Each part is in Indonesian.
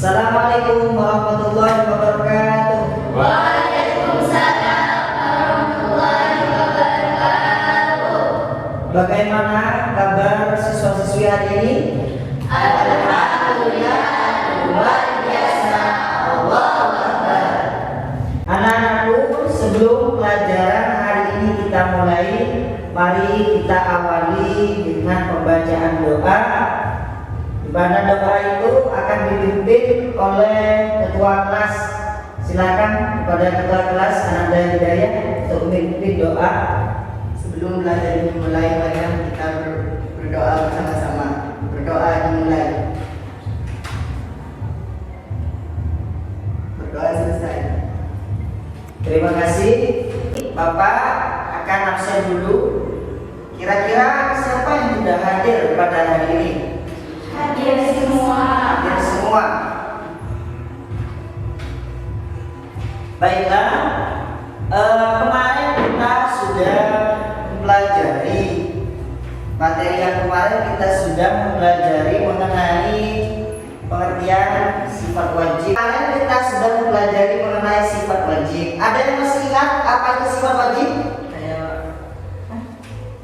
Assalamualaikum warahmatullahi wabarakatuh. Waalaikumsalam warahmatullahi wabarakatuh. Bagaimana kabar siswa-siswi hari ini? Alhamdulillah, luar biasa. Allahu Akbar. Anak-anakku, sebelum pelajaran hari ini kita mulai, mari kita awali dengan pembacaan doa. Di mana doa itu akan dipimpin oleh ketua kelas. Silakan kepada ketua kelas Ananda Hidayah untuk memimpin doa. Sebelum belajar dimulai, mari kita berdoa bersama-sama. Berdoa dimulai. Berdoa selesai. Terima kasih. Bapak akan absen dulu. Kira-kira siapa yang sudah hadir pada hari ini? Hadir semua. Hadir semua. Baiklah, kemarin kita sudah mempelajari materi yang kemarin kita sudah mempelajari mengenai pengertian sifat wajib. Kemarin kita sudah mempelajari mengenai sifat wajib. Ada yang masih ingat apa itu sifat wajib?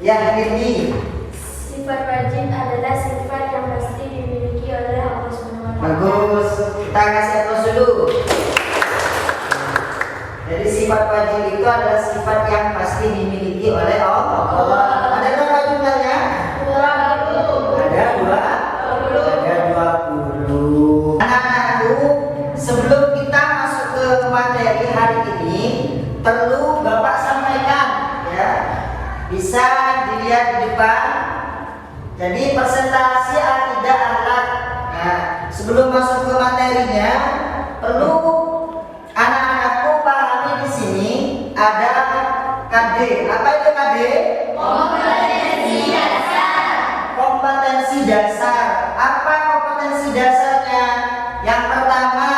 Ya, ini. Sifat wajib adalah sifat yang pasti dimiliki oleh Allah Subhanahu wa Ta'ala. Bagus. Kita kasih aplaus dulu. Jadi sifat wajib itu adalah sifat yang pasti dimiliki oleh Allah. Ada berapa jumlahnya? 20. Ada 20. Anak-anakku, sebelum kita masuk ke materi hari ini, perlu Bapak sampaikan, ya. Bisa dilihat di depan. Jadi presentasi akidah akhlak. Nah, sebelum masuk ke materinya, perlu anak-anakku pahami di sini ada KD. Apa itu KD? Kompetensi dasar. Kompetensi dasar. Apa kompetensi dasarnya? Yang pertama,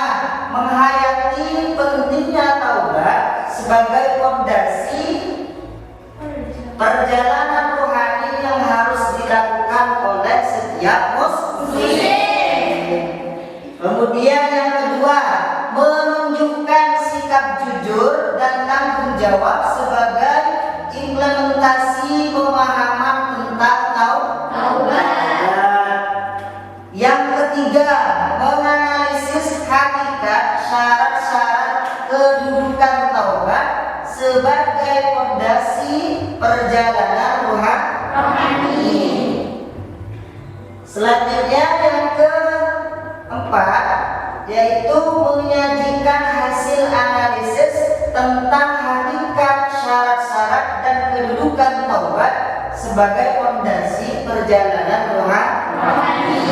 menghayati pentingnya taubat sebagai fondasi perjalanan rohani yang harus dilakukan oleh setiap muslim. Kemudian yang kedua, menunjukkan sikap jujur dan tanggung jawab sebagai implementasi pemahaman tentang taubat. Yang ketiga, menganalisis hakikat syarat-syarat kedudukan taubat sebagai fondasi perjalanan rohani. Selanjutnya yang keempat, yaitu menyajikan hasil analisis tentang hakikat syarat-syarat dan kedudukan taubat sebagai fondasi perjalanan rohani.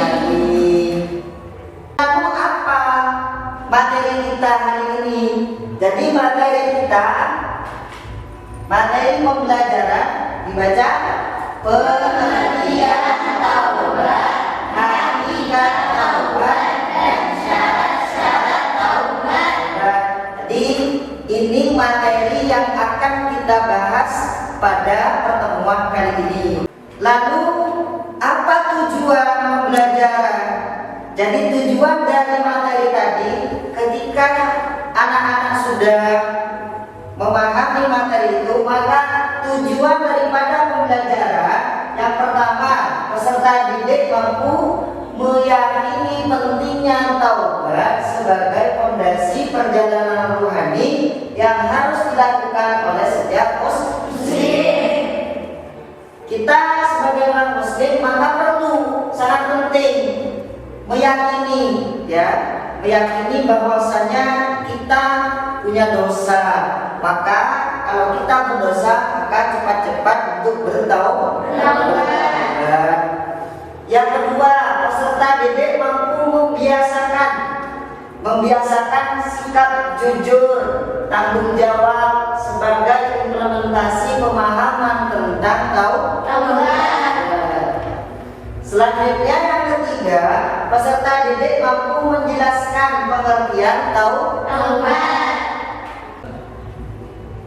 Lalu apa materi kita hari ini? Jadi materi pembelajaran dibaca pengertian taubat, hakikat taubat dan syarat-syarat taubat. Jadi ini materi yang akan kita bahas pada pertemuan kali ini. Lalu apa tujuan pembelajaran? Jadi tujuan dari materi tadi, ketika anak-anak sudah memahami materi itu, maka tujuan daripada pembelajaran yang pertama, peserta didik mampu meyakini pentingnya taubat sebagai fondasi perjalanan rohani yang harus dilakukan oleh setiap muslim. Kita sebagai orang muslim maka perlu, sangat penting meyakini bahwasanya kita punya dosa. Maka kalau kita berdosa, maka cepat-cepat untuk bertaubat. Yang kedua, peserta didik mampu membiasakan sikap jujur, tanggung jawab sebagai implementasi pemahaman tentang taubat. Selanjutnya yang ketiga, peserta didik mampu menjelaskan pengertian taubat.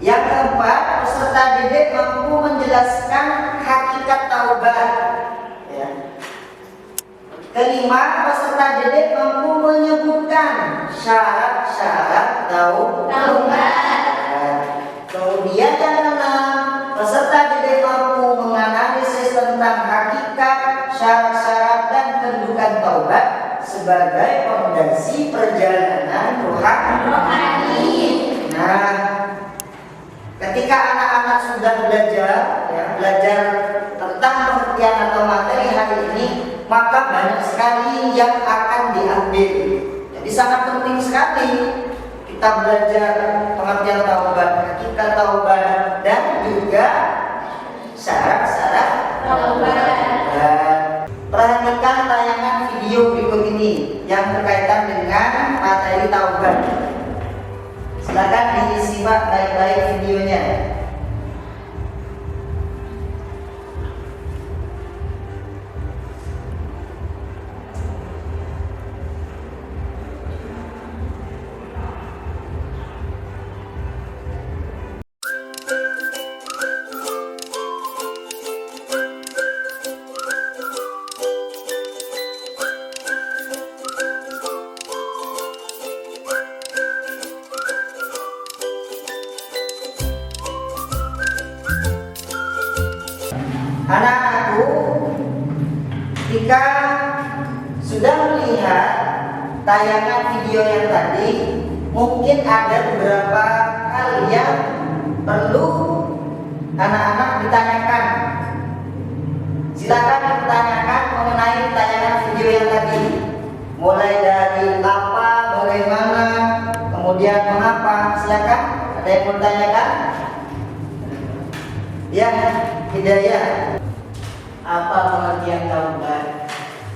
Yang keempat, peserta didik mampu menjelaskan hakikat taubat. Ya. Kelima, peserta didik mampu menyebutkan syarat-syarat taubat. Kemudian yang keenam, peserta didik mampu menganalisis tentang hakikat, syarat-syarat dan kedudukan taubat sebagai fondasi perjalanan rohani. Nah, ketika anak-anak sudah belajar tentang pengertian atau materi hari ini, maka banyak sekali yang akan diambil. Jadi sangat penting sekali kita belajar pengertian taubat, hakikat taubat, dan juga syarat-syarat taubat. Perhatikan tayangan video berikut ini yang berkaitan dengan materi taubat. Silakan disimak baik-baik videonya. Anak-anakku, jika sudah melihat tayangan video yang tadi, mungkin ada beberapa hal yang perlu anak-anak ditanyakan. Silakan ditanyakan mengenai tayangan video yang tadi, mulai dari apa, bagaimana, kemudian mengapa. Silakan, ada yang mau ditanyakan? Ya, Hidayah. Apa pengertian taubat?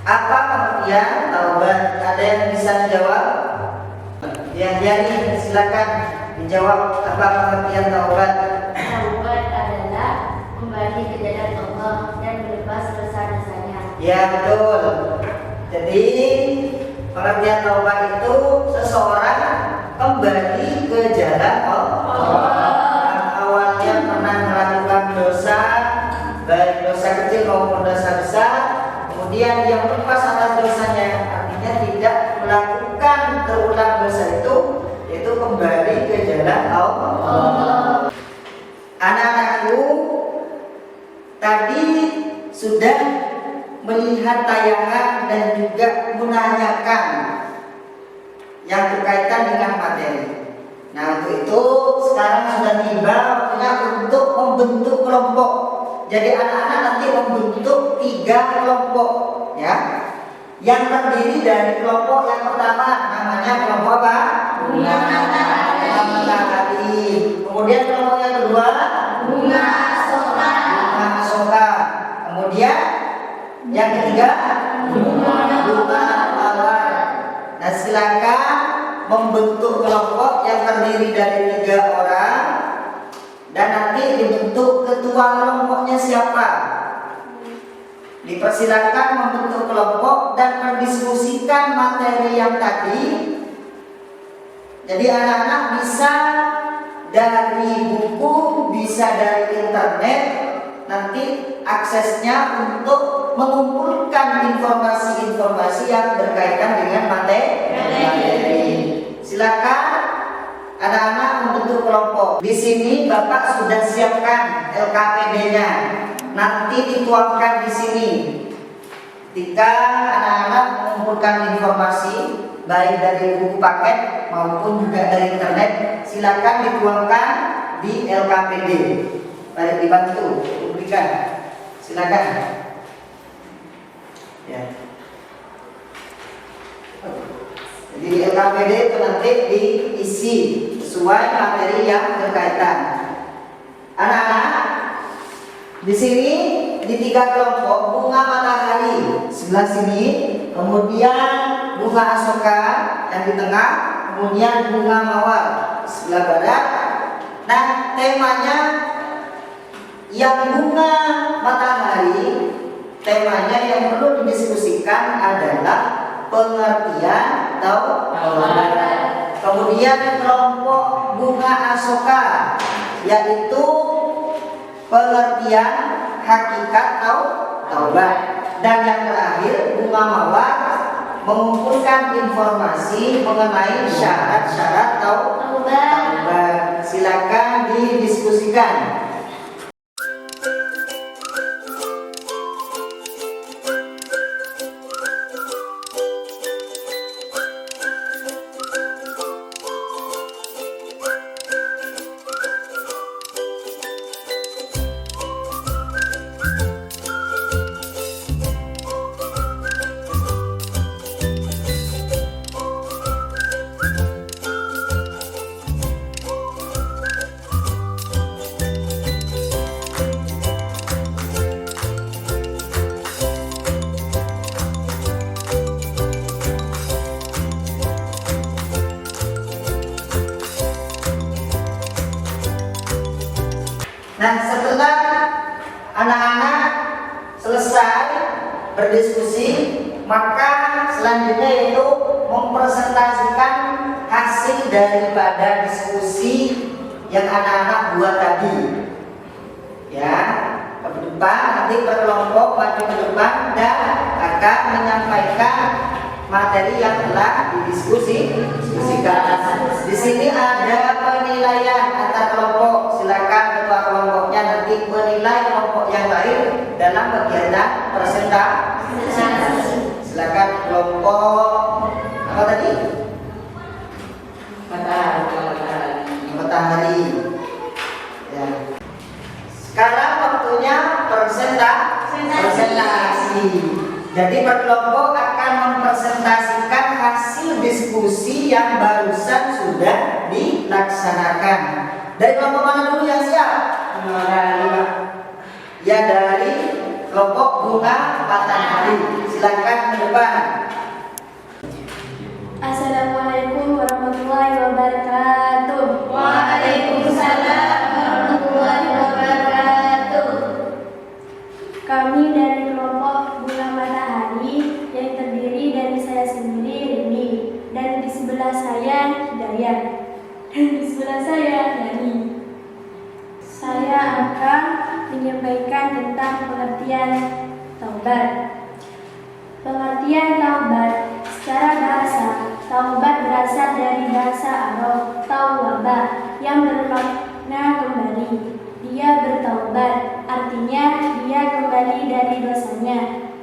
Apa pengertian taubat? Ada yang bisa menjawab? Yang jadi, silakan dijawab apa pengertian taubat. Taubat adalah kembali ke jalan Allah dan melepas dosa-dosanya. Ya, betul. Jadi pengertian taubat itu seseorang kembali ke jalan Allah. Awalnya pernah melakukan dosa, baik dosa kecil maupun dosa besar, kemudian dia melepas atas dosanya, artinya tidak melakukan terulang dosa itu, yaitu kembali ke jalan Allah. Anak-anakku, tadi sudah melihat tayangan dan juga menanyakan yang berkaitan dengan materi. Nah, untuk itu sekarang sudah tiba waktunya untuk membentuk kelompok. Jadi anak-anak nanti membentuk 3 kelompok, ya. Yang terdiri dari kelompok yang pertama namanya kelompok apa? Bunga matahari. Kemudian kelompok yang kedua bunga asoka. Kemudian yang ketiga bunga mawar. Nah, silakan membentuk kelompok yang terdiri dari 3 orang dan nanti dibentuk ketua kelompoknya siapa. Dipersilakan membentuk kelompok dan mendiskusikan materi yang tadi. Jadi anak-anak bisa dari buku, bisa dari internet, nanti aksesnya untuk mengumpulkan informasi-informasi yang berkaitan dengan materi. Silakan anak-anak membentuk kelompok. Di sini Bapak sudah siapkan LKPD-nya. Nanti dituangkan di sini. Ketika anak-anak mengumpulkan informasi baik dari buku paket maupun juga dari internet, silakan dituangkan di LKPD. Baik, dibantu publikan. Silakan. Ya. Jadi di LKPD itu nanti diisi sesuai materi yang berkaitan. Anak-anak, di sini di 3 kelompok bunga matahari sebelah sini, kemudian bunga asoka yang di tengah, kemudian bunga mawar sebelah barat. Nah, temanya yang bunga matahari, temanya yang perlu didiskusikan adalah pengertian taubat. Kemudian kelompok bunga asoka yaitu pengertian hakikat taubat. Dan yang terakhir bunga Mawar mengumpulkan informasi mengenai syarat-syarat taubat. Silakan didiskusikan. Nah, setelah anak-anak selesai berdiskusi, maka selanjutnya yaitu mempresentasikan hasil daripada diskusi yang anak-anak buat tadi. Ya, ke depan nanti berkelompok maju ke depan dan akan menyampaikan materi yang telah didiskusikan. Di sini ada penilaian antar kelompok. Silakan ketua kelompoknya nanti menilai kelompok yang lain dalam kegiatan presentasi. Silakan kelompok apa tadi? Matahari. Ya. Sekarang waktunya presentasi. Jadi berkelompok akan mempresentasikan hasil diskusi yang barusan sudah dilaksanakan. Dari kelompok mana dulu yang siap? Ya, dari kelompok bunga matahari. Silakan ke depan. Assalamualaikum warahmatullahi wabarakatuh. Waalaikumsalam warahmatullahi wabarakatuh. Kami dari kelompok bunga matahari yang terdiri dari saya sendiri, Rini, dan di sebelah saya Hidayat, dan di sebelah saya Yani. Saya akan menyampaikan tentang pengertian taubat. Pengertian taubat secara bahasa, taubat berasal dari bahasa Arab tawwaba yang bermakna kembali. Dia bertaubat, artinya dia kembali dari dosanya,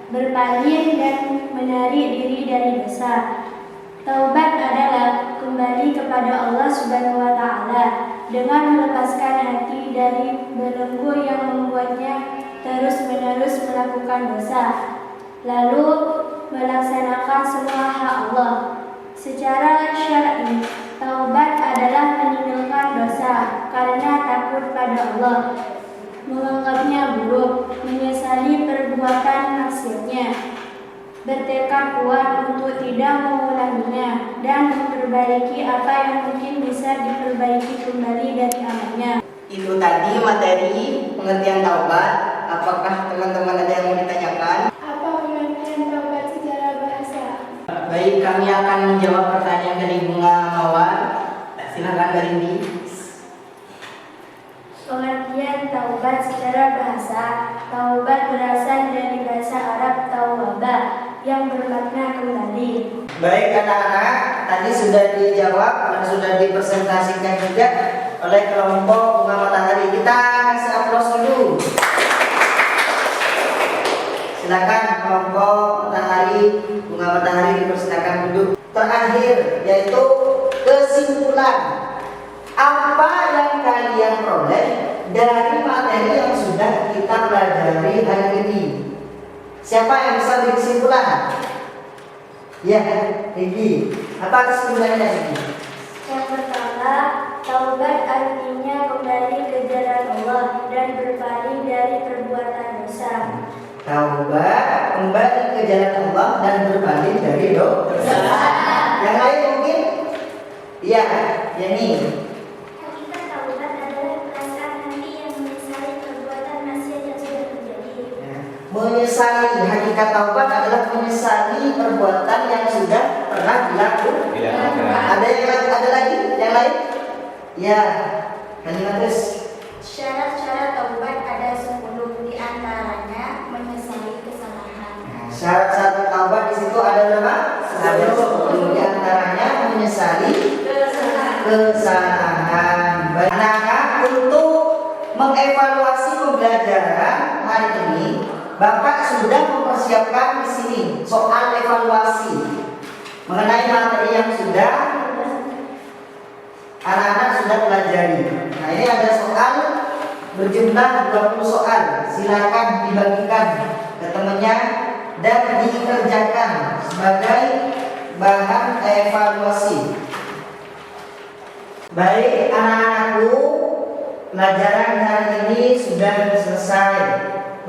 berpaling dan menarik diri dari dosa. Taubat adalah kembali kepada Allah Subhanahu wa Ta'ala dengan melepaskan hati dari belenggu yang membuatnya terus-menerus melakukan dosa, lalu melaksanakan semua hak Allah. Secara syar'i, taubat adalah meninggalkan dosa karena takut pada Allah, menganggapnya buruk, menyesali perbuatan maksiatnya, bertekad kuat untuk tidak mengulanginya, dan memperbaiki apa yang mungkin bisa diperbaiki kembali dari amalnya. Itu tadi materi pengertian taubat. Apakah teman-teman ada yang mau ditanyakan? Apa pengertian taubat secara bahasa? Baik, kami akan menjawab pertanyaan dari Bunga Mawar. Silakan dari Indi. Pengertian taubat secara bahasa, taubat berasal dari bahasa Arab tawwaba yang bermakna kembali. Baik anak-anak, tadi sudah dijawab dan sudah dipresentasikan juga oleh kelompok bunga matahari. Kita kasih aplaus dulu. Silakan kelompok matahari, bunga matahari dipersilakan duduk. Terakhir yaitu kesimpulan. Apa yang kalian peroleh dari materi yang sudah kita pelajari hari ini? Siapa yang bisa beri kesimpulan? Ya, Rigi. Apa kesimpulannya Rigi? Yang pertama, taubat artinya kembali ke jalan Allah dan berpaling dari perbuatan dosa. Taubat kembali ke jalan Allah dan berpaling dari dosa. Yang lain mungkin? Iya, Yani. Hakikat taubat adalah perasaan hati yang menyesali perbuatan maksiat yang sudah terjadi. Menyesali, hakikat taubat adalah menyesali perbuatan yang sudah pernah dilakukan. Ada lagi? Yang lain? Ya, Hanimatus. Syarat-syarat taubat ada 10, di antaranya menyesali kesalahan. Syarat-syarat taubat menyesali kesalahan. Baik, anak-anak, untuk mengevaluasi pembelajaran hari ini, Bapak sudah mempersiapkan di sini soal evaluasi mengenai materi yang sudah anak-anak sudah pelajari. Nah, ini ada soal berjumlah 20 soal. Silakan dibagikan ke temannya dan dikerjakan sebagai bahan evaluasi. Baik anak-anakku, pelajaran hari ini sudah selesai.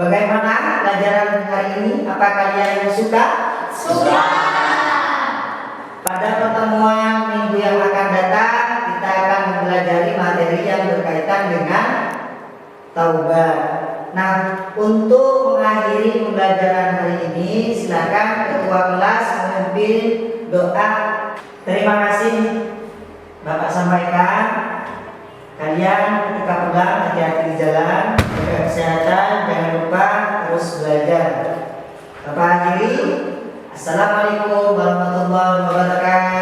Bagaimana pelajaran hari ini? Apa kalian suka? Suka. Pada pertemuan minggu yang akan datang, kita akan mempelajari materi yang berkaitan dengan taubat. Nah, untuk mengakhiri pembelajaran hari ini, silakan ketua kelas memimpin doa. Terima kasih Bapak sampaikan. Kalian ketika pulang hati-hati di jalan, jaga kesehatan, jangan lupa terus belajar. Bapak akhiri. Assalamualaikum warahmatullahi wabarakatuh.